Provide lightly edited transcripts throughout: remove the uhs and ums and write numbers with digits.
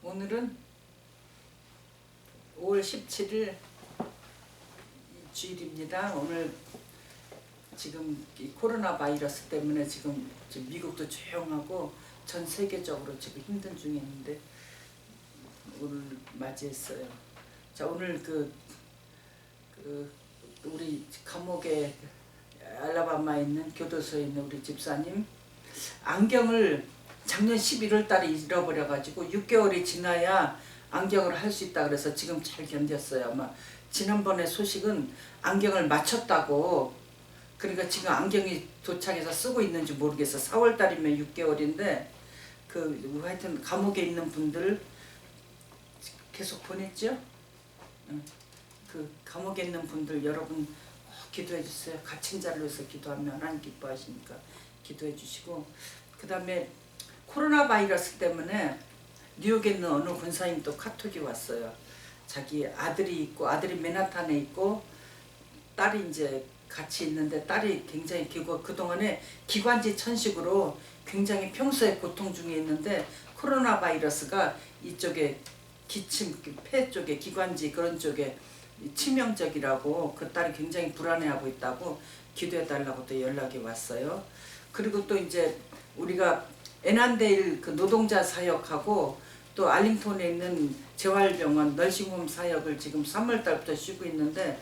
오늘은 5월 17일 주일입니다. 오늘 지금 이 코로나 바이러스 때문에 지금 미국도 조용하고 전 세계적으로 지금 힘든 중에 있는데 오늘 맞이했어요. 자, 오늘 우리 감옥에 알라바마에 있는 교도소에 있는 우리 집사님 안경을 작년 11월 달에 잃어버려가지고 6개월이 지나야 안경을 할 수 있다 그래서 지금 잘 견뎠어요. 아마 지난번에 소식은 안경을 맞췄다고, 그러니까 지금 안경이 도착해서 쓰고 있는지 모르겠어. 4월 달이면 6개월인데 하여튼 감옥에 있는 분들 계속 보냈죠. 감옥에 있는 분들 여러분 기도해 주세요. 갇힌 자를 위해서 기도하면 하나님 기뻐하시니까 기도해 주시고, 그 다음에 코로나 바이러스 때문에 뉴욕에 있는 어느 권사님 또 카톡이 왔어요. 자기 아들이 있고, 아들이 맨하탄에 있고 딸이 이제 같이 있는데 딸이 굉장히 그동안에 기관지 천식으로 굉장히 평소에 고통 중에 있는데 코로나 바이러스가 이쪽에 기침, 폐 쪽에 기관지 그런 쪽에 치명적이라고 그 딸이 굉장히 불안해하고 있다고 기도해달라고 또 연락이 왔어요. 그리고 또 이제 우리가 애난데일 노동자 사역하고 또 알링턴에 있는 재활병원 널싱홈 사역을 지금 3월 달부터 쉬고 있는데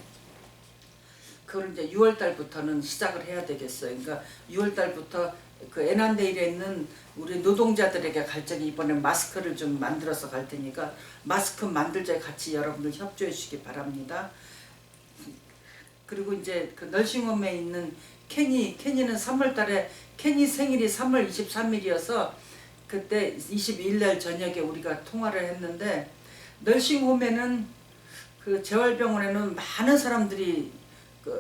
그걸 이제 6월 달부터는 시작을 해야 되겠어요. 그러니까 6월 달부터 애난데일에 있는 우리 노동자들에게 갈 적에 이번에 마스크를 좀 만들어서 갈 테니까 마스크 만들자에 같이 여러분들 협조해 주시기 바랍니다. 그리고 이제 널싱홈에 있는 케니는 3월 달에 케니 생일이 3월 23일이어서 그때 22일 날 저녁에 우리가 통화를 했는데, 널싱홈에는 재활병원에는 많은 사람들이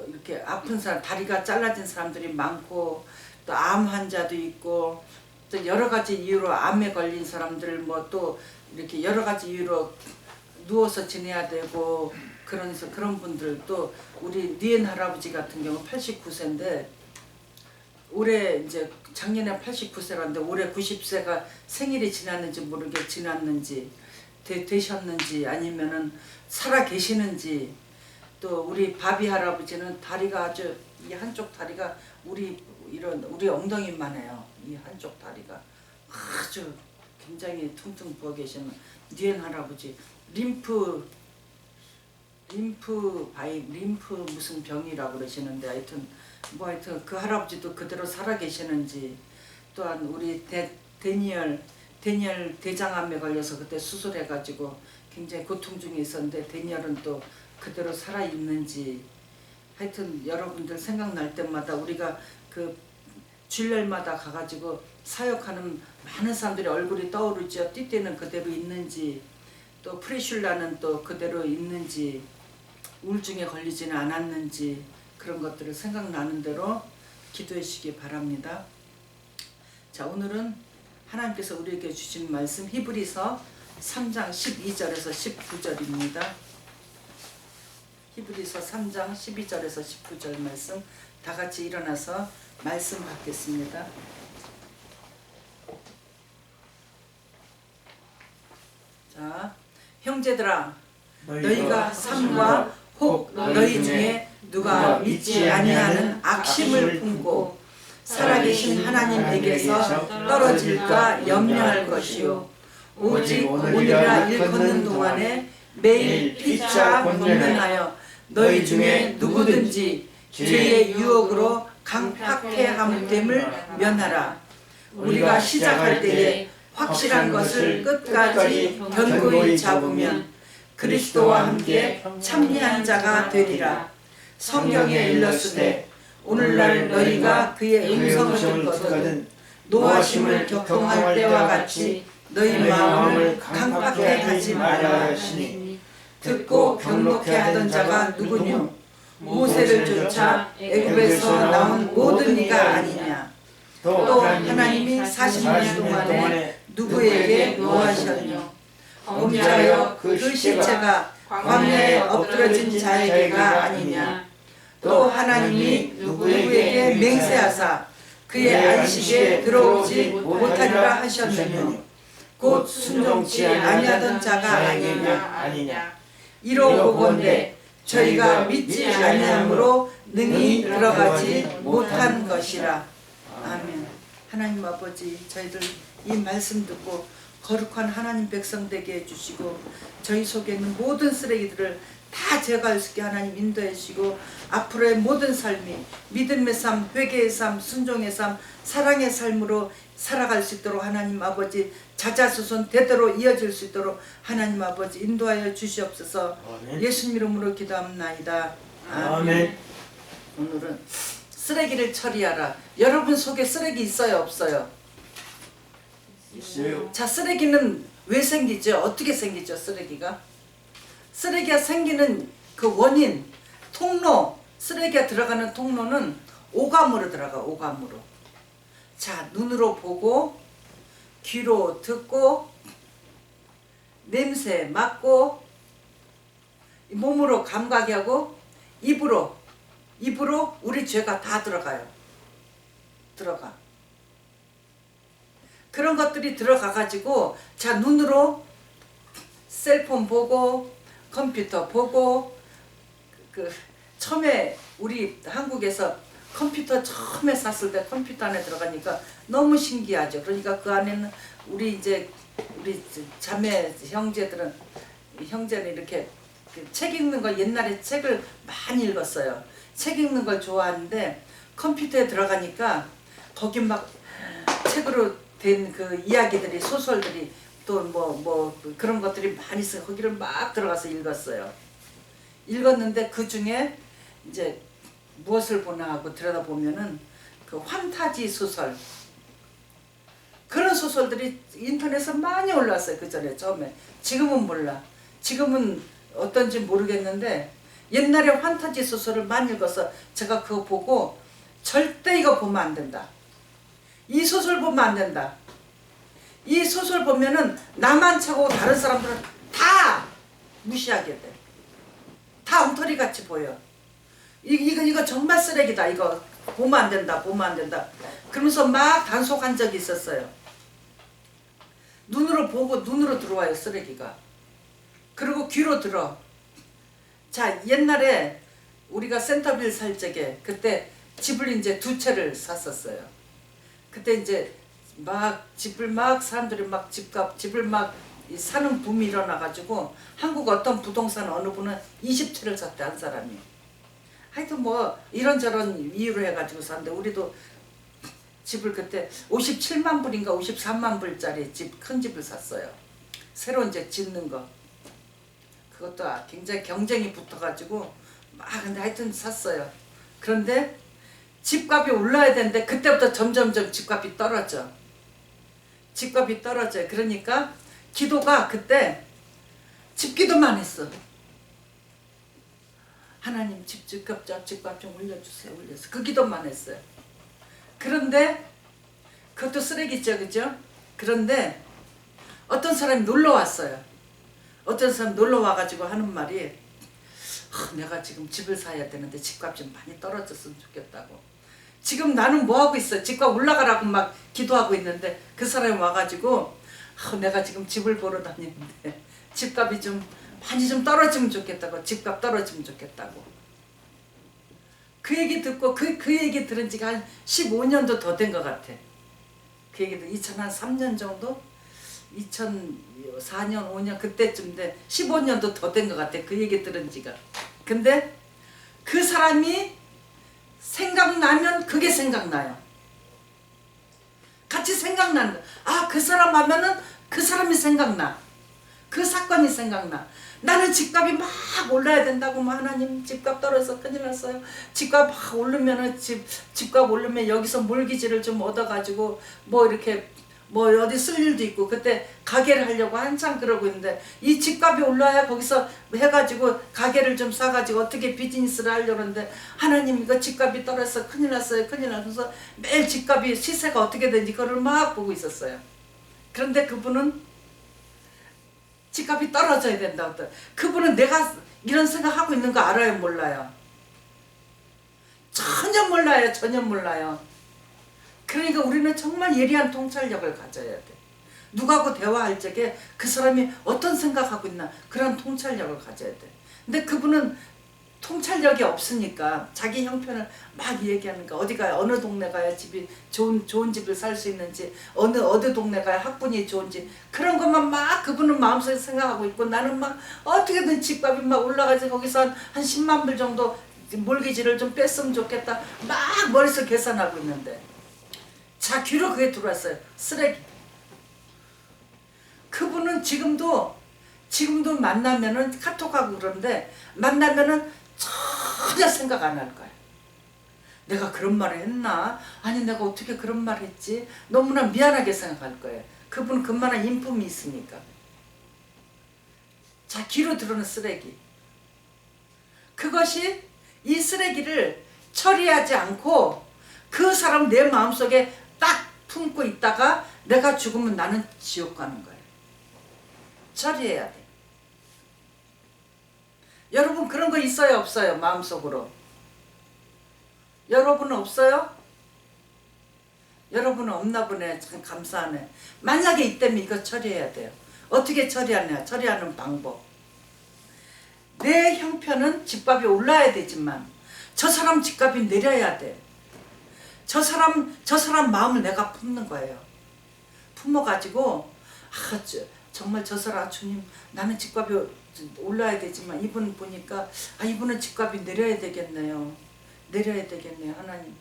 이렇게 아픈 사람, 다리가 잘라진 사람들이 많고 또 암 환자도 있고 또 여러 가지 이유로 암에 걸린 사람들 또 이렇게 여러 가지 이유로 누워서 지내야 되고 그런 분들, 또 우리 니엔 할아버지 같은 경우 89세인데 올해 이제 작년에 89세라는데 올해 90세가 생일이 지났는지 모르게 지났는지 되셨는지 아니면은 살아 계시는지, 또 우리 바비 할아버지는 다리가 아주 이 한쪽 다리가 우리 엉덩이만 해요. 이 한쪽 다리가 아주 굉장히 퉁퉁 부어 계시는 니엔 할아버지 림프 무슨 병이라고 그러시는데 하여튼 그 할아버지도 그대로 살아 계시는지, 또한 우리 데니얼 대장암에 걸려서 그때 수술해가지고 굉장히 고통 중에 있었는데 데니얼은 또 그대로 살아 있는지, 하여튼 여러분들 생각날 때마다 우리가 주일날마다 가가지고 사역하는 많은 사람들의 얼굴이 떠오르죠. 띠띠는 그대로 있는지, 또 프리슐라는 또 그대로 있는지, 우울증에 걸리지는 않았는지, 그런 것들을 생각나는 대로 기도해 주시기 바랍니다. 자, 오늘은 하나님께서 우리에게 주신 말씀 히브리서 3장 12절에서 19절입니다. 히브리서 3장 12절에서 19절 말씀 다 같이 일어나서 말씀 받겠습니다. 자, 형제들아, 너희가 삶과 혹 너희 중에 누가 믿지 아니하는 악심을 품고 살아계신 하나님에게서 떨어질까 염려할 것이요, 오직 오늘이라 일컫는 동안에 매일 피차 권면하여 너희 중에 누구든지 죄의 유혹으로 강팍해함됨을 면하라. 우리가 시작할 때에 확실한 것을 끝까지 견고히 잡으면 그리스도와 함께 참여한 자가 되리라. 성경에 일렀으되 오늘날 너희가 그의 음성을 듣거든 노하심을 격동할 때와 같이 너희 마음을 강팍해 하지 말라 하시니, 듣고 경록해 하던 자가 누구뇨? 모세를 쫓아 애굽에서 나온 모든 이가 아니냐? 또 하나님이 40년 동안에 누구에게 노하셨뇨? 범죄하여 그 시체가 광야에 엎드려진 자에게가 아니냐? 또 하나님이 누구에게 맹세하사 그의 안식에 들어오지 못하리라 하셨느뇨? 곧 순종치 아니하던 자가 아니냐. 이로보건대 저희가 믿지 아니함으로 능히 들어가지 못한 것이라. 아멘. 하나님 아버지, 저희들 이 말씀 듣고 거룩한 하나님 백성 되게 해주시고 저희 속에 있는 모든 쓰레기들을 다 제거할 수 있게 하나님 인도해 주시고 앞으로의 모든 삶이 믿음의 삶, 회개의 삶, 순종의 삶, 사랑의 삶으로 살아갈 수 있도록 하나님 아버지 자자손손 대대로 이어질 수 있도록 하나님 아버지 인도하여 주시옵소서. 아멘. 예수님 이름으로 기도합나이다. 아멘. 오늘은 쓰레기를 처리하라. 여러분 속에 쓰레기 있어요, 없어요? 있어요. 자, 쓰레기는 왜 생기죠? 어떻게 생기죠, 쓰레기가? 쓰레기가 생기는 그 원인, 통로, 쓰레기가 들어가는 통로는 오감으로 들어가, 오감으로. 자, 눈으로 보고, 귀로 듣고, 냄새 맡고, 몸으로 감각이 하고, 입으로 우리 죄가 다 들어가요. 들어가. 그런 것들이 들어가가지고, 자, 눈으로 셀폰 보고, 컴퓨터 보고, 처음에 우리 한국에서 컴퓨터 처음에 샀을 때 컴퓨터 안에 들어가니까 너무 신기하죠. 그러니까 그 안에는 우리 자매 형제는 이렇게 책 읽는 걸 옛날에 책을 많이 읽었어요. 책 읽는 걸 좋아하는데 컴퓨터에 들어가니까 거기 막 책으로 된 그 이야기들이 소설들이 또 뭐 그런 것들이 많이 있어요. 거기를 막 들어가서 읽었어요. 읽었는데 그 중에 이제 무엇을 보나 하고 들여다보면은 그 환타지 소설, 그런 소설들이 인터넷에 많이 올라왔어요. 그 전에 처음에. 지금은 몰라. 지금은 어떤지 모르겠는데 옛날에 환타지 소설을 많이 읽어서 제가 그거 보고 절대 이거 보면 안 된다. 이 소설 보면 안 된다. 이 소설 보면은 나만 차고 다른 사람들은 다 무시하게 돼. 다 엉터리 같이 보여. 이거 정말 쓰레기다. 이거 보면 안 된다. 보면 안 된다. 그러면서 막 단속한 적이 있었어요. 눈으로 보고 눈으로 들어와요, 쓰레기가. 그리고 귀로 들어. 자, 옛날에 우리가 센터빌 살 적에 그때 집을 이제 2채를 샀었어요. 그때 이제 막 집을 막 사람들이 막 집을 막 사는 붐이 일어나가지고 한국 어떤 부동산 어느 분은 20채를 샀대, 한 사람이. 하여튼 뭐 이런저런 이유로 해가지고 샀는데 우리도 집을 그때 57만 불인가 53만 불짜리 큰 집을 샀어요. 새로 이제 짓는 거. 그것도 굉장히 경쟁이 붙어가지고 막 근데 하여튼 샀어요. 그런데 집값이 올라야 되는데 그때부터 점점점 집값이 떨어져. 집값이 떨어져요. 그러니까 기도가 그때 집기도만 했어. 하나님 집값 좀 올려주세요. 올려서 그 기도만 했어요. 그런데 그것도 쓰레기죠, 그죠? 그런데 어떤 사람이 놀러 왔어요. 어떤 사람 놀러 와가지고 하는 말이 내가 지금 집을 사야 되는데 집값 좀 많이 떨어졌으면 좋겠다고. 지금 나는 뭐 하고 있어? 집값 올라가라고 막 기도하고 있는데 그 사람이 와가지고 내가 지금 집을 보러 다니는데 집값이 좀 많이 좀 떨어지면 좋겠다고. 집값 떨어지면 좋겠다고. 그 얘기 듣고 그 얘기 들은 지가 한 15년도 더 된 것 같아. 그 얘기도 2003년 정도? 2004년 5년 그때쯤 돼. 15년도 더 된 것 같아. 그 얘기 들은 지가. 근데 그 사람이 생각나면 그게 생각나요. 같이 생각나는 거. 아, 그 사람 하면은 그 사람이 생각나. 그 사건이 생각나. 나는 집값이 막 올라야 된다고. 뭐 하나님 집값 떨어져서 큰일 났어요. 집값 막 오르면은 집값 오르면 여기서 몰기지를 좀 얻어가지고 뭐 이렇게 뭐 어디 쓸 일도 있고. 그때 가게를 하려고 한참 그러고 있는데 이 집값이 올라야 거기서 해가지고 가게를 좀 사가지고 어떻게 비즈니스를 하려고 하는데 하나님 이거 집값이 떨어져서 큰일 났어요. 큰일 나서 매일 집값이 시세가 어떻게 되는지 그걸 막 보고 있었어요. 그런데 그분은 집값이 떨어져야 된다고. 그분은 내가 이런 생각하고 있는 거 알아요? 몰라요? 전혀 몰라요. 전혀 몰라요. 그러니까 우리는 정말 예리한 통찰력을 가져야 돼. 누구하고 대화할 적에 그 사람이 어떤 생각하고 있나 그런 통찰력을 가져야 돼. 근데 그분은 통찰력이 없으니까 자기 형편을 막 얘기하니까 어디 가야 어느 동네 가야 집이 좋은 집을 살 수 있는지 어느 동네 가야 학군이 좋은지 그런 것만 막 그분은 마음속에 생각하고 있고 나는 막 어떻게든 집값이 막 올라가지 거기서 한 10만 불 정도 몰기지를 좀 뺐으면 좋겠다 막 머릿속에 계산하고 있는데 자 귀로 그게 들어왔어요. 쓰레기. 그분은 지금도 만나면은 카톡하고 그러는데 만나면은 전혀 생각 안 할 거야. 내가 그런 말을 했나? 아니 내가 어떻게 그런 말을 했지? 너무나 미안하게 생각할 거예요. 그분은 그만한 인품이 있으니까. 자 귀로 들어오는 쓰레기. 그것이 이 쓰레기를 처리하지 않고 그 사람 내 마음속에 딱 품고 있다가 내가 죽으면 나는 지옥 가는 거예요. 처리해야 돼. 여러분 그런 거 있어요 없어요? 마음속으로. 여러분은 없어요? 여러분은 없나 보네. 참 감사하네. 만약에 있다면 이거 처리해야 돼요. 어떻게 처리하냐? 처리하는 방법. 내 형편은 집값이 올라야 되지만 저 사람 집값이 내려야 돼. 저 사람 마음을 내가 품는 거예요. 품어가지고 정말 저 사람 주님 나는 집값이 올라야 되지만 이분 보니까 이분은 집값이 내려야 되겠네요. 하나님.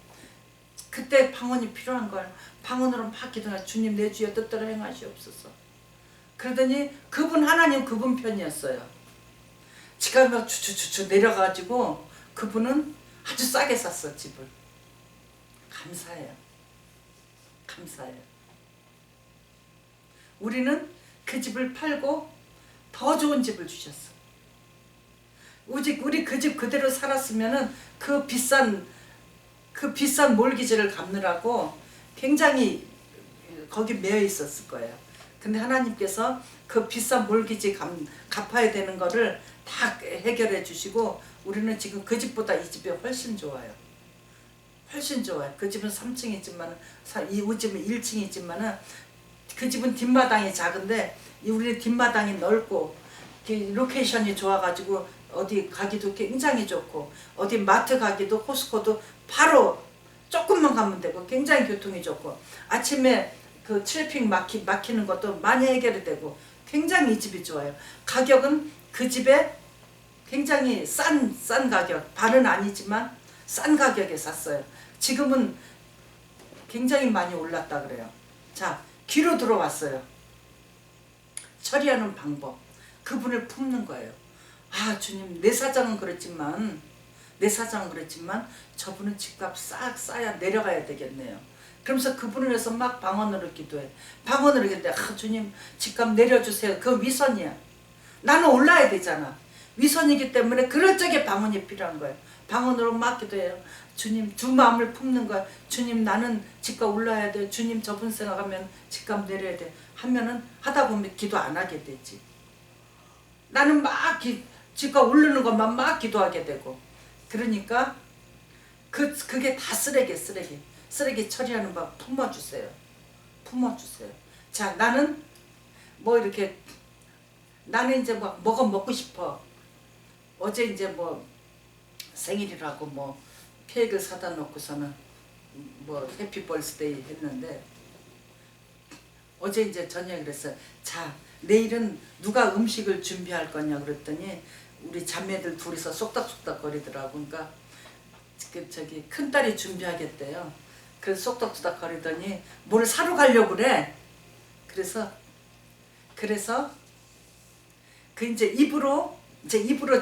그때 방언이 필요한 걸 방언으로 막 기도하라. 주님 내 주여 뜻대로 행하시옵소서. 그러더니 그분 하나님 그분 편이었어요. 집값이 막 주주주주 내려가지고 그분은 아주 싸게 샀어 집을. 감사해요. 우리는 그 집을 팔고 더 좋은 집을 주셨어. 오직 우리 그 집 그대로 살았으면은 그 비싼 몰기지를 갚느라고 굉장히 거기 매여 있었을 거예요. 근데 하나님께서 그 비싼 몰기지 갚아야 되는 거를 다 해결해 주시고 우리는 지금 그 집보다 이 집이 훨씬 좋아요. 그 집은 3층이지만 이 집은 1층이지만은 그 집은 뒷마당이 작은데 우리 뒷마당이 넓고 로케이션이 좋아가지고 어디 가기도 굉장히 좋고 어디 마트 가기도 코스코도 바로 조금만 가면 되고 굉장히 교통이 좋고 아침에 그 트래픽 막히는 것도 많이 해결이 되고 굉장히 이 집이 좋아요. 가격은 그 집에 굉장히 싼 가격, 반은 아니지만 싼 가격에 샀어요. 지금은 굉장히 많이 올랐다 그래요. 자, 귀로 들어왔어요. 처리하는 방법. 그분을 품는 거예요. 주님 내 사정은 그렇지만 저분은 집값 싹 싸야 내려가야 되겠네요. 그러면서 그분을 위해서 막 방언으로 기도해. 주님 집값 내려주세요. 그 위선이야. 나는 올라야 되잖아. 위선이기 때문에 그럴 적에 방언이 필요한 거예요. 방언으로 막 기도해요. 주님 두 마음을 품는 거야. 주님 나는 집값 올라야 돼. 주님 저분 생각하면 집값 내려야 돼. 하면은 하다 보면 기도 안 하게 되지. 나는 막 집값 오르는 것만 막 기도하게 되고. 그러니까 그게 다 쓰레기 처리하는 법 품어주세요. 자 나는 나는 이제 뭐가 먹고 싶어. 어제 이제 생일이라고 케이크를 사다 놓고서는 해피 벌스데이 했는데 어제 이제 저녁에 그랬어요. 자 내일은 누가 음식을 준비할 거냐 그랬더니 우리 자매들 둘이서 쏙닥쏙닥 거리더라고. 그러니까 큰딸이 준비하겠대요. 그래서 쏙닥쏙닥 거리더니 뭘 사러 가려고 그래. 그래서 그 이제 입으로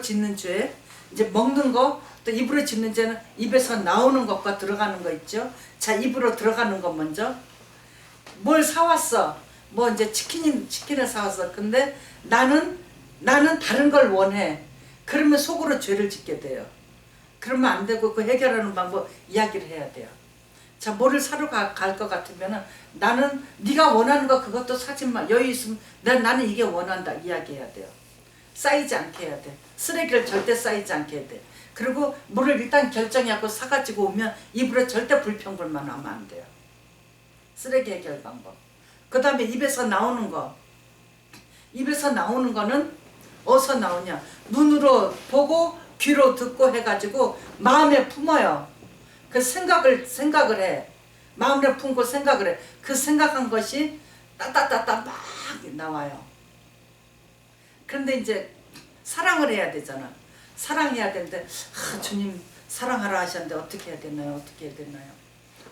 짓는 죄, 이제 먹는 거, 또 입으로 짓는 죄는 입에서 나오는 것과 들어가는 거 있죠. 자, 입으로 들어가는 거 먼저. 뭘 사왔어? 이제 치킨을 사왔어. 근데 나는 다른 걸 원해. 그러면 속으로 죄를 짓게 돼요. 그러면 안 되고 그 해결하는 방법 이야기를 해야 돼요. 자, 뭐를 사러 갈 것 같으면은 나는 네가 원하는 거 그것도 사지 마. 여유 있으면 나는 이게 원한다 이야기해야 돼요. 쌓이지 않게 해야 돼. 쓰레기를 절대 쌓이지 않게 해야 돼. 그리고 뭐를 일단 결정하고 사가지고 오면 입으로 절대 불평불만 하면 안 돼요. 쓰레기 해결 방법. 그 다음에 입에서 나오는 거. 입에서 나오는 거는 어디서 나오냐? 눈으로 보고 귀로 듣고 해가지고 마음에 품어요. 그 생각을 해. 마음에 품고 생각을 해. 그 생각한 것이 따따따따 막 나와요. 그런데 이제 사랑을 해야 되잖아. 사랑해야 되는데 주님 사랑하라 하셨는데 어떻게 해야 되나요? 어떻게 해야 되나요?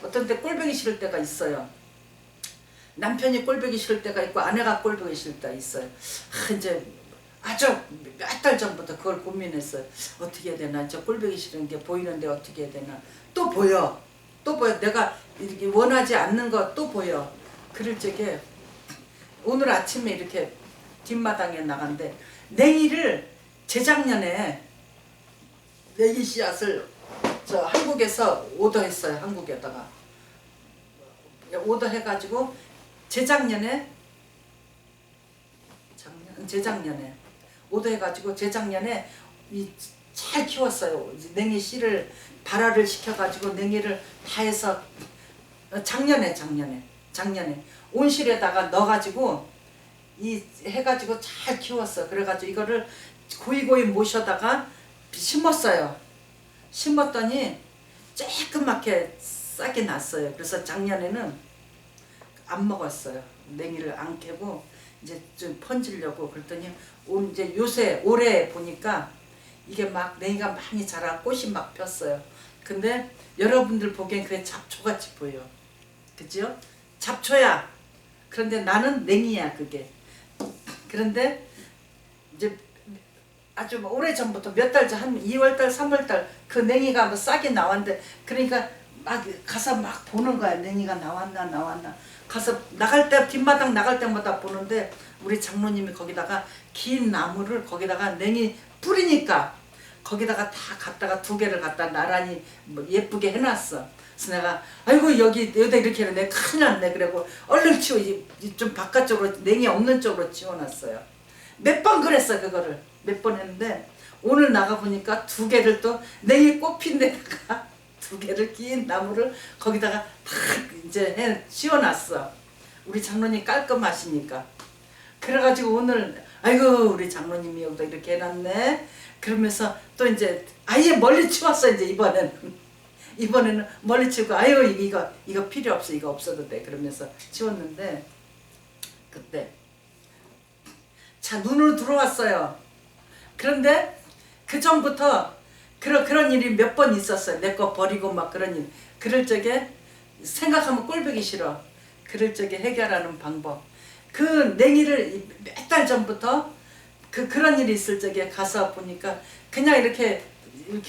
어떤 때 꼴보기 싫을 때가 있어요. 남편이 꼴보기 싫을 때가 있고 아내가 꼴보기 싫을 때가 있어요. 이제 아주 몇 달 전부터 그걸 고민했어요. 어떻게 해야 되나? 저 꼴보기 싫은 게 보이는데 어떻게 해야 되나? 또 보여. 또 보여. 내가 이렇게 원하지 않는 거 또 보여. 그럴 적에 오늘 아침에 이렇게 뒷마당에 나갔는데 냉이를 재작년에 냉이 씨앗을 저 한국에서 오더했어요. 한국에다가 오더해가지고 재작년에 오더해가지고 재작년에 잘 키웠어요. 냉이 씨를 발화를 시켜가지고 냉이를 다 해서 작년에 온실에다가 넣어가지고 해가지고 잘 키웠어. 그래가지고 이거를 고이고이 모셔다가 심었어요. 심었더니 조그맣게 싹이 났어요. 그래서 작년에는 안 먹었어요. 냉이를 안 캐고 이제 좀 번지려고 그랬더니 이제 올해 보니까 이게 막 냉이가 많이 자라고 꽃이 막 폈어요. 근데 여러분들 보기엔 그게 잡초같이 보여. 그죠? 잡초야. 그런데 나는 냉이야 그게. 그런데 이제 아주 오래전부터 몇 달 전 한 2월달 3월달 그 냉이가 뭐 싹이 나왔는데 그러니까 막 가서 막 보는 거야. 냉이가 나왔나 가서 뒷마당 나갈 때마다 보는데 우리 장로님이 거기다가 긴 나무를 거기다가 냉이 뿌리니까 거기다가 다 갖다가 2개를 갖다 나란히 뭐 예쁘게 해놨어. 그래서 내가 아이고 여기다 이렇게 해서 내가 큰일 났네. 그래고 얼른 좀 바깥쪽으로 냉이 없는 쪽으로 치워놨어요. 몇 번 그랬어. 그거를 몇 번 했는데 오늘 나가보니까 2개를 또 냉이 꽃핀 데다가 2개를 긴 나무를 거기다가 다 이제 씌워놨어. 우리 장로님 깔끔하시니까. 그래가지고 오늘 아이고 우리 장로님이 여기다 이렇게 해놨네. 그러면서 또 이제 아예 멀리 치웠어. 이제 이번에는 멀리 치우고 아유 이거 필요 없어. 이거 없어도 돼. 그러면서 치웠는데 그때 자 눈으로 들어왔어요. 그런데 그 전부터 그런 일이 몇 번 있었어요. 내 거 버리고 막 그런 일. 그럴 적에 생각하면 꼴보기 싫어. 그럴 적에 해결하는 방법. 그 냉이를 몇 달 전부터 그런 일이 있을 적에 가서 보니까 그냥 이렇게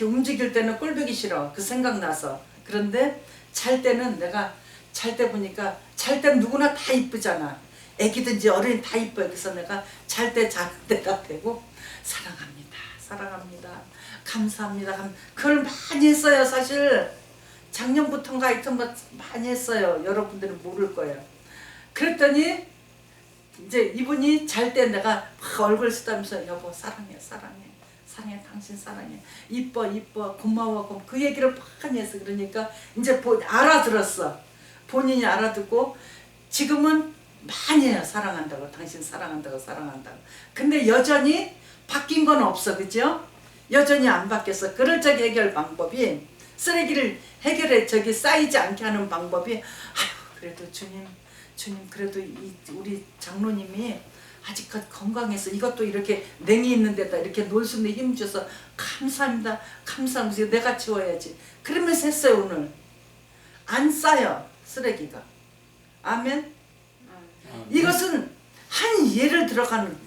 움직일 때는 꼴보기 싫어. 그 생각나서. 그런데 잘 때는 내가 잘 때 보니까 잘 때는 누구나 다 이쁘잖아. 애기든지 어른이 다 이뻐요. 그래서 내가 잘 때 자는 데다 대고 사랑합니다. 감사합니다. 그걸 많이 했어요. 사실 작년부터인가 하여튼 뭐 많이 했어요. 여러분들은 모를 거예요. 그랬더니 이제 이분이 잘 때 내가 막 얼굴 쓰다면서 여보 사랑해 당신 사랑해 이뻐 고마워 그 얘기를 많이 했어. 그러니까 이제 알아들었어. 본인이 알아듣고 지금은 많이 해요. 사랑한다고 당신 사랑한다고. 근데 여전히 바뀐 건 없어. 그죠? 여전히 안 바뀌었어. 그럴 적에 해결 방법이 쓰레기를 해결해 쌓이지 않게 하는 방법이 아유 그래도 주님 그래도 우리 장로님이 아직까지 건강해서 이것도 이렇게 냉이 있는 데다 이렇게 놀 수 있는 힘 줘서 감사합니다. 내가 치워야지. 그러면서 했어요. 오늘 안 싸요 쓰레기가. 아멘. 이것은 한 예를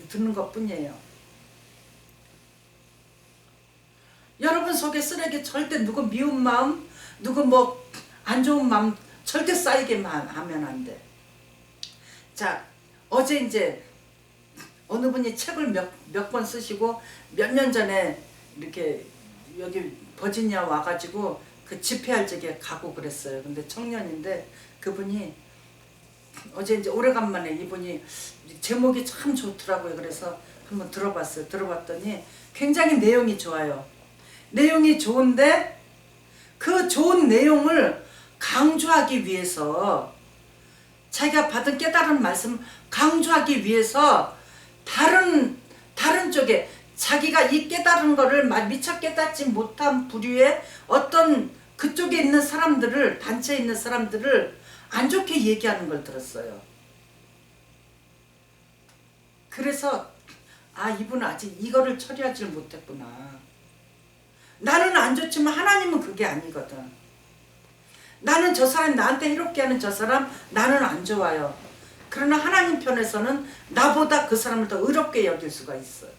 듣는 것 뿐이에요. 여러분 속에 쓰레기 절대 누구 미운 마음, 누구 뭐 안 좋은 마음 절대 쌓이게만 하면 안 돼. 자, 어제 이제 어느 분이 책을 몇 권 쓰시고 몇 년 전에 이렇게 여기 버지니아 와가지고 그 집회할 적에 가고 그랬어요. 근데 청년인데 그분이 어제 이제 오래간만에 이분이 제목이 참 좋더라고요. 그래서 한번 들어봤어요. 들어봤더니 굉장히 내용이 좋아요. 내용이 좋은데 그 좋은 내용을 강조하기 위해서 자기가 받은 깨달은 말씀 강조하기 위해서 다른 쪽에 자기가 이 깨달은 거를 미처 깨닫지 못한 부류의 어떤 그쪽에 있는 사람들을, 단체에 있는 사람들을 안 좋게 얘기하는 걸 들었어요. 그래서 아, 이분은 아직 이거를 처리하지 못했구나. 나는 안 좋지만 하나님은 그게 아니거든. 나는 저 사람, 나한테 이렇게 하는 저 사람 나는 안 좋아요. 그러나 하나님 편에서는 나보다 그 사람을 더 의롭게 여길 수가 있어요.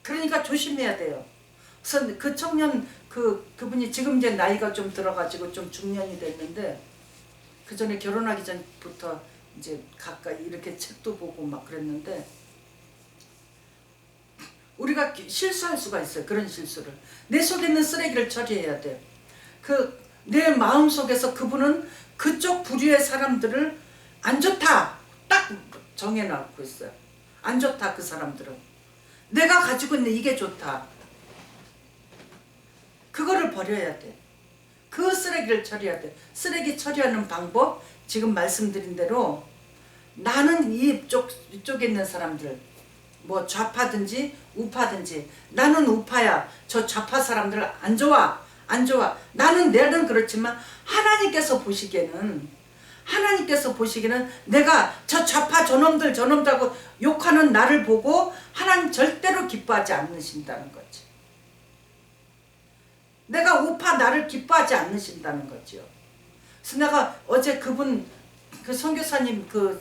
그러니까 조심해야 돼요. 그래서 그 청년 그분이 지금 이제 나이가 좀 들어가지고 좀 중년이 됐는데, 그 전에 결혼하기 전부터 이제 가까이 이렇게 책도 보고 막 그랬는데, 우리가 실수할 수가 있어요. 그런 실수를. 내 속에 있는 쓰레기를 처리해야 돼. 내 마음 속에서 그분은 그쪽 부류의 사람들을 안 좋다 딱 정해놓고 있어요. 안 좋다 그 사람들은. 내가 가지고 있는 이게 좋다. 그거를 버려야 돼. 그 쓰레기를 처리해야 돼. 쓰레기 처리하는 방법 지금 말씀드린 대로 나는 이쪽에 있는 사람들, 뭐 좌파든지 우파든지, 나는 우파야. 저 좌파 사람들 안 좋아. 나는 그렇지만 하나님께서 보시기에는 내가 저 좌파 저놈들하고 욕하는 나를 보고 하나님 절대로 기뻐하지 않으신다는 거지. 내가 우파 나를 기뻐하지 않으신다는 거죠. 그래서 내가 어제 그 선교사님 그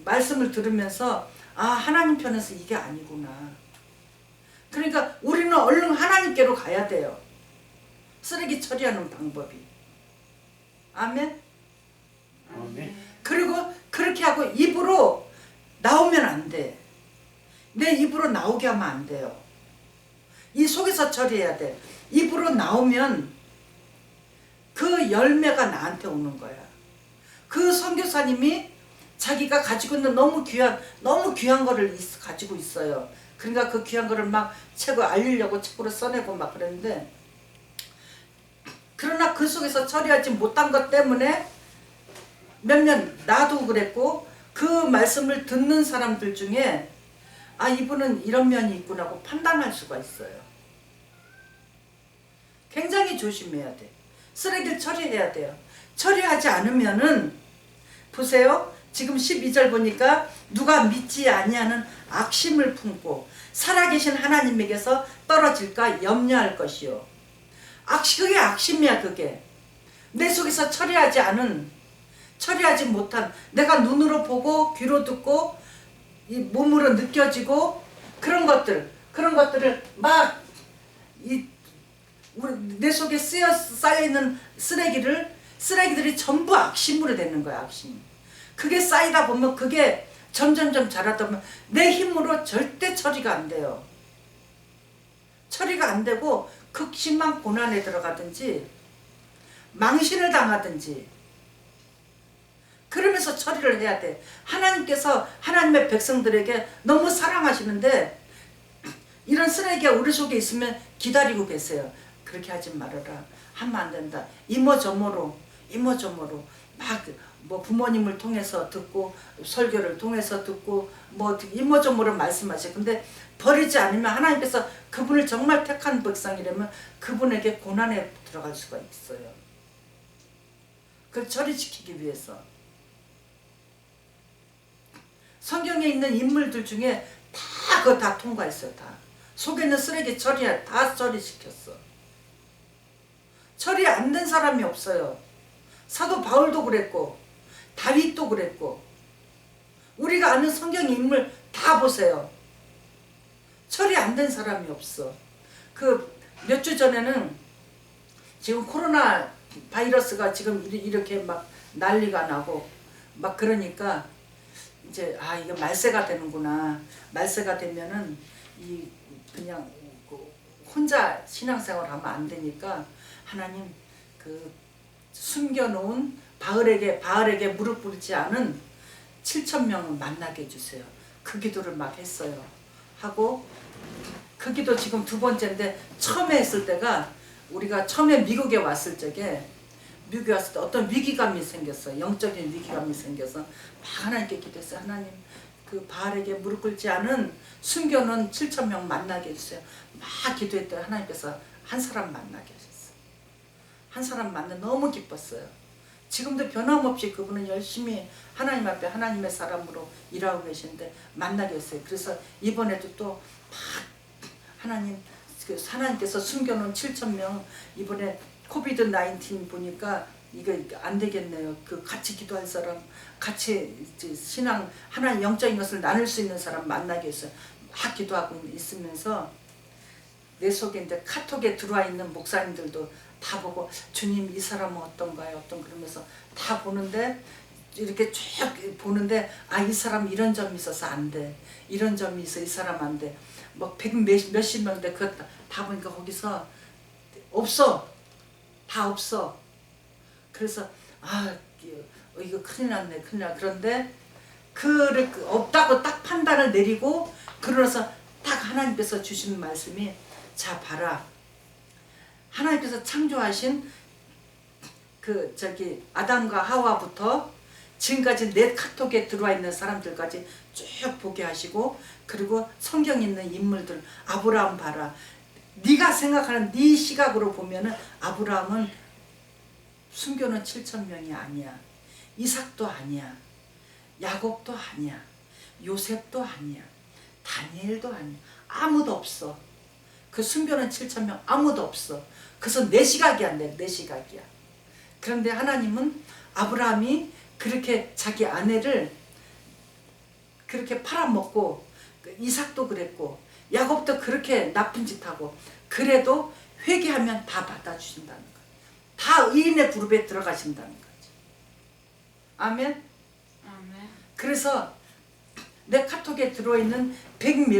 말씀을 들으면서 아, 하나님 편에서 이게 아니구나. 그러니까 우리는 얼른 하나님께로 가야 돼요. 쓰레기 처리하는 방법이. 아멘. 아멘. 그리고 그렇게 하고 입으로 나오면 안 돼. 내 입으로 나오게 하면 안 돼요. 이 속에서 처리해야 돼. 입으로 나오면 그 열매가 나한테 오는 거야. 그 선교사님이 자기가 가지고 있는 너무 귀한 거를 가지고 있어요. 그러니까 그 귀한 거를 막 책을 알리려고 책으로 써내고 막 그랬는데, 그러나 그 속에서 처리하지 못한 것 때문에 몇몇 나도 그랬고 그 말씀을 듣는 사람들 중에 아, 이분은 이런 면이 있구나 하고 판단할 수가 있어요. 굉장히 조심해야 돼. 쓰레기를 처리해야 돼요. 처리하지 않으면은 보세요. 지금 12절 보니까 누가 믿지 아니하는 악심을 품고 살아계신 하나님에게서 떨어질까 염려할 것이요. 그게 악심이야. 그게 내 속에서 처리하지 못한, 내가 눈으로 보고 귀로 듣고 이 몸으로 느껴지고 그런 것들을 막 내 속에 쌓여있는 쓰레기들이 전부 악심으로 되는 거야. 악심. 그게 쌓이다 보면 그게 점점점 자라다 보면 내 힘으로 절대 처리가 안 돼요. 처리가 안 되고 극심한 고난에 들어가든지 망신을 당하든지 그러면서 처리를 해야 돼. 하나님께서 하나님의 백성들에게 너무 사랑하시는데 이런 쓰레기가 우리 속에 있으면 기다리고 계세요. 그렇게 하지 말아라. 하면 안 된다. 이모저모로 막 뭐 부모님을 통해서 듣고 설교를 통해서 듣고 뭐 이모저모로 말씀하셔. 근데 버리지 않으면 하나님께서 그분을 정말 택한 백성이라면 그분에게 고난에 들어갈 수가 있어요. 그걸 처리시키기 위해서. 성경에 있는 인물들 중에 그거 다 통과했어요. 다. 속에 있는 쓰레기 다 처리시켰어. 처리 안 된 사람이 없어요. 사도 바울도 그랬고 다윗도 그랬고 우리가 아는 성경 인물 다 보세요. 처리 안 된 사람이 없어. 몇 주 전에는 지금 코로나 바이러스가 지금 이렇게 막 난리가 나고 막 그러니까 이제 이거 말세가 되는구나. 말세가 되면은 그냥 혼자 신앙생활 하면 안 되니까 하나님 숨겨놓은 바알에게 무릎 꿇지 않은 7,000명을 만나게 해주세요. 그 기도를 막 했어요. 하고 그 기도 지금 2번째인데 처음에 했을 때가 우리가 처음에 미국에 왔을 적에 미국에 왔을 때 어떤 위기감이 생겼어. 영적인 위기감이 생겨서 막 하나님께 기도했어요. 하나님 그 바알에게 무릎 꿇지 않은 순교는 7,000명 만나게 해주세요. 막 기도했더니 하나님께서 한 사람 만나게 하셨어요. 한 사람 만나 너무 기뻤어요. 지금도 변함없이 그분은 열심히 하나님 앞에 하나님의 사람으로 일하고 계시는데 만나게 했어요. 그래서 이번에도 또 막 하나님께서 순교는 7,000명 이번에 코비드 19 보니까 이거 안 되겠네요. 그 같이 기도할 사람, 같이 신앙 하나님 영적인 것을 나눌 수 있는 사람 만나게 했어요. 막 기도하고 있으면서 내 속에 이제 카톡에 들어와 있는 목사님들도 다 보고 주님 이 사람은 어떤가요? 그러면서 다 보는데 이렇게 쭉 보는데 아 이 사람 이런 점이 있어서 안 돼. 이런 점이 있어 이 사람 안 돼. 뭐 몇십 명인데 그거 다 보니까 거기서 없어. 다 없어. 그래서 아 이거 큰일 났네. 그런데 그 없다고 딱 판단을 내리고 그러면서 딱 하나님께서 주시는 말씀이 자 봐라. 하나님께서 창조하신 그 아담과 하와부터 지금까지 내 카톡에 들어와 있는 사람들까지 쭉 보게 하시고 그리고 성경에 있는 인물들 아브라함 봐라. 네가 생각하는 네 시각으로 보면은 아브라함은 순교는 7,000명이 아니야. 이삭도 아니야. 야곱도 아니야. 요셉도 아니야. 다니엘도 아니야. 아무도 없어. 그 순교는 7,000명 아무도 없어. 그래서 내 시각이야. 내 시각이야. 그런데 하나님은 아브라함이 그렇게 자기 아내를 그렇게 팔아먹고 이삭도 그랬고 야곱도 그렇게 나쁜 짓 하고 그래도 회개하면 다 받아주신다는 거예요. 다 의인의 그룹에 들어가신다는 거죠. 아멘. 아멘. 그래서 내 카톡에 들어있는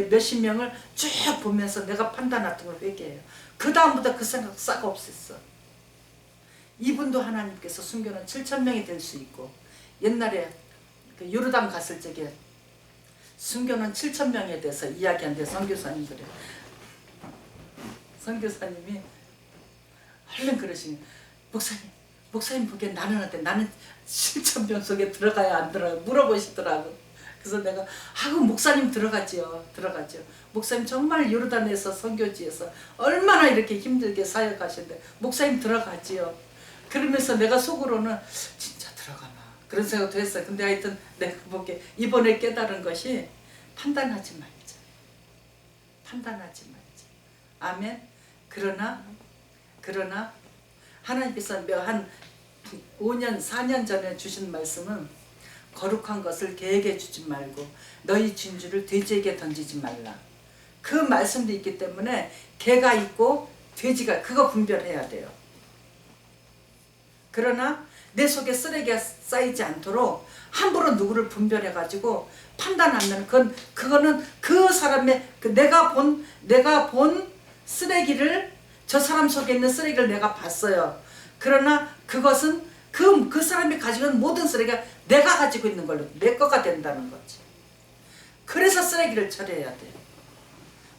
몇십 명을 쭉 보면서 내가 판단했던 걸 회개해요. 그 다음부터 그 생각 싹 없앴어. 이분도 하나님께서 순교는 7,000명이 될 수 있고 옛날에 그 요르단 갔을 적에 순교는 7,000명에 대해서 이야기한데 선교사님들이 선교사님이 얼른 그러시니 목사님 보기엔 나는 어때? 나는 7,000명 속에 들어가야 안 들어가 물어보시더라고. 그래서 내가 목사님 들어가죠. 목사님 정말 요르단에서 선교지에서 얼마나 이렇게 힘들게 사역하시는데 목사님 들어가지요. 그러면서 내가 속으로는 진짜 들어가나 그런 생각도 했어요. 근데 하여튼 내가 보기에 이번에 깨달은 것이 판단하지 말자. 아멘. 그러나 하나님께서 한 5년 4년 전에 주신 말씀은 거룩한 것을 개에게 주지 말고 너희 진주를 돼지에게 던지지 말라. 그 말씀도 있기 때문에 개가 있고 돼지가 그거 분별해야 돼요. 그러나 내 속에 쓰레기가 쌓이지 않도록 함부로 누구를 분별해가지고 판단하면 그거는 그 사람의 내가 본 쓰레기를 저 사람 속에 있는 쓰레기를 내가 봤어요. 그러나 그것은 그 사람이 가지고 있는 모든 쓰레기가 내가 가지고 있는 걸로 내 거가 된다는 거지. 그래서 쓰레기를 처리해야 돼요.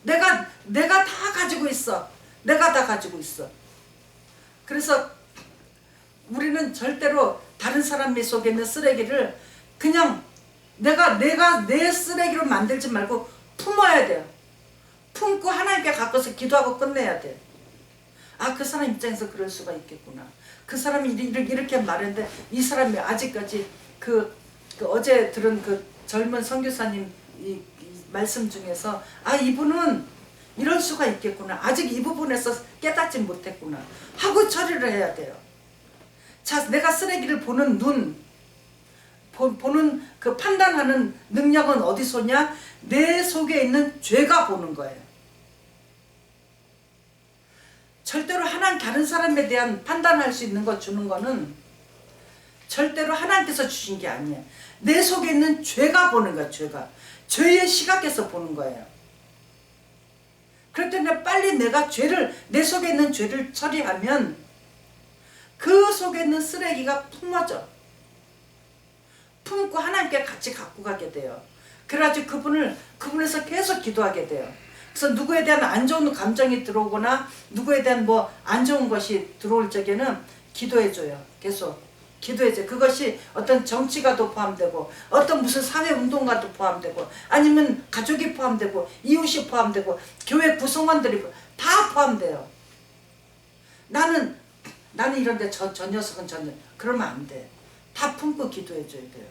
내가 다 가지고 있어. 내가 다 가지고 있어. 그래서 우리는 절대로 다른 사람 속에 있는 쓰레기를 그냥 내가 내 쓰레기로 만들지 말고 품어야 돼요. 품고 하나님께 갖고서 기도하고 끝내야 돼. 아, 그 사람 입장에서 그럴 수가 있겠구나. 그 사람이 이렇게 말했는데 이 사람이 아직까지 그 어제 들은 그 젊은 선교사님 이 말씀 중에서 아, 이분은 이럴 수가 있겠구나. 아직 이 부분에서 깨닫지 못했구나 하고 처리를 해야 돼요. 자, 내가 쓰레기를 보는 보는 그 판단하는 능력은 어디서냐? 내 속에 있는 죄가 보는 거예요. 절대로 다른 사람에 대한 판단할 수 있는 거 주는 거는 절대로 하나님께서 주신 게 아니에요. 내 속에 있는 죄가 보는 거야. 죄의 시각에서 보는 거예요. 그럴 때는 빨리 내 속에 있는 죄를 처리하면 그 속에 있는 쓰레기가 품어져. 품고 하나님께 같이 갖고 가게 돼요. 그래가지고 그분에서 계속 기도하게 돼요. 그래서 누구에 대한 안 좋은 감정이 들어오거나 누구에 대한 안 좋은 것이 들어올 적에는 기도해줘요. 계속 기도해줘요. 그것이 어떤 정치가도 포함되고 어떤 무슨 사회운동가도 포함되고 아니면 가족이 포함되고 이웃이 포함되고 교회 구성원들이 다 포함돼요. 나는 이런데 저 녀석은 그러면 안 돼. 다 품고 기도해줘야 돼요.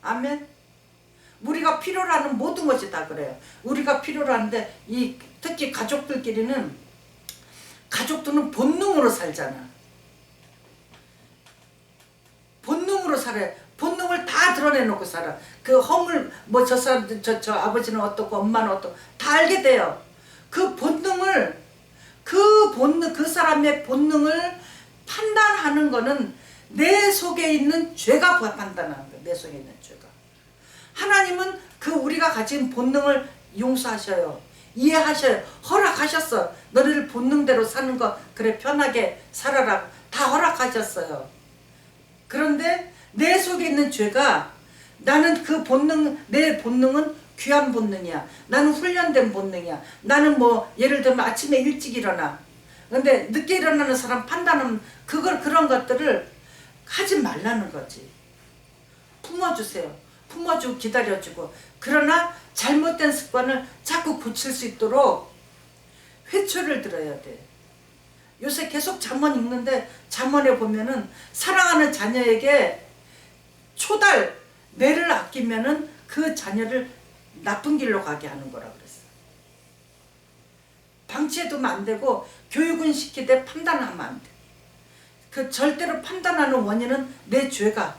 아멘. 우리가 필요로 하는 모든 것이 다 그래요. 우리가 필요로 하는데 특히 가족들끼리는 가족들은 본능으로 살잖아. 본능으로 살아요. 본능을 다 드러내놓고 살아. 그 허물 저 사람 저 아버지는 어떻고 엄마는 어떻고 다 알게 돼요. 그 본능을 그 사람의 본능을 판단하는 거는 내 속에 있는 죄가 판단하는 거예요. 내 속에 있는 죄가. 하나님은 우리가 가진 본능을 용서하셔요. 이해하셔요. 허락하셨어. 너희들 본능대로 사는 거 그래 편하게 살아라. 다 허락하셨어요. 그런데 내 속에 있는 죄가 나는 내 본능은 귀한 본능이야. 나는 훈련된 본능이야. 나는 예를 들면 아침에 일찍 일어나. 근데 늦게 일어나는 사람 판단은 그런 것들을 하지 말라는 거지. 품어주세요. 품어주고 기다려주고. 그러나 잘못된 습관을 자꾸 고칠 수 있도록 회초를 들어야 돼. 요새 계속 잠언 읽는데 잠언에 보면은 사랑하는 자녀에게 초달 뇌를 아끼면은 그 자녀를 나쁜 길로 가게 하는 거라 그랬어. 방치해두면 안 되고 교육은 시키되 판단하면 안 돼. 절대로 판단하는 원인은 내 죄가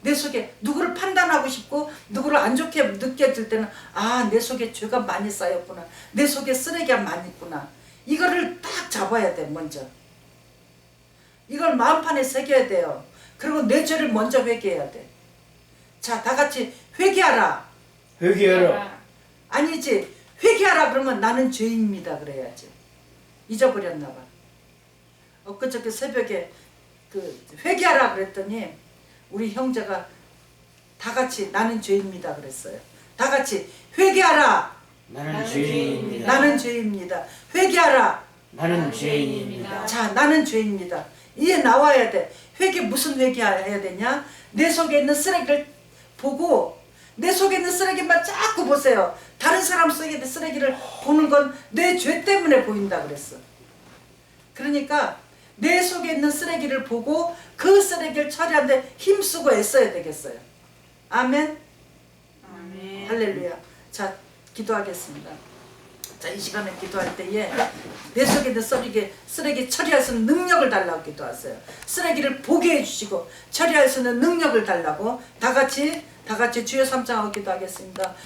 내 속에 누구를 판단하고 싶고 누구를 안 좋게 느껴질 때는 내 속에 죄가 많이 쌓였구나. 내 속에 쓰레기가 많이 있구나. 이거를 딱 잡아야 돼. 먼저 이걸 마음판에 새겨야 돼요. 그리고 내 죄를 먼저 회개해야 돼. 자, 다 같이 회개하라. 회개하라. 아니지. 회개하라 그러면 나는 죄인입니다 그래야지. 잊어버렸나 봐. 엊그저께 새벽에 회개하라 그랬더니 우리 형제가 다 같이 나는 죄입니다 그랬어요. 다 같이 회개하라. 나는 죄인입니다. 나는 죄입니다. 회개하라. 나는 죄인입니다. 자, 나는 죄입니다. 이게 나와야 돼. 무슨 회개해야 되냐? 내 속에 있는 쓰레기를 보고 내 속에 있는 쓰레기만 자꾸 보세요. 다른 사람 속에 있는 쓰레기를 보는 건 내 죄 때문에 보인다 그랬어. 그러니까 내 속에 있는 쓰레기를 보고 그 쓰레기를 처리하는데 힘쓰고 애써야 되겠어요. 아멘. 아멘. 할렐루야. 자, 기도하겠습니다. 자, 이 시간에 기도할 때에 내 속에 있는 쓰레기 처리할 수 있는 능력을 달라고 기도하세요. 쓰레기를 보게 해주시고 처리할 수 있는 능력을 달라고 다 같이 주여 삼창하고 기도하겠습니다.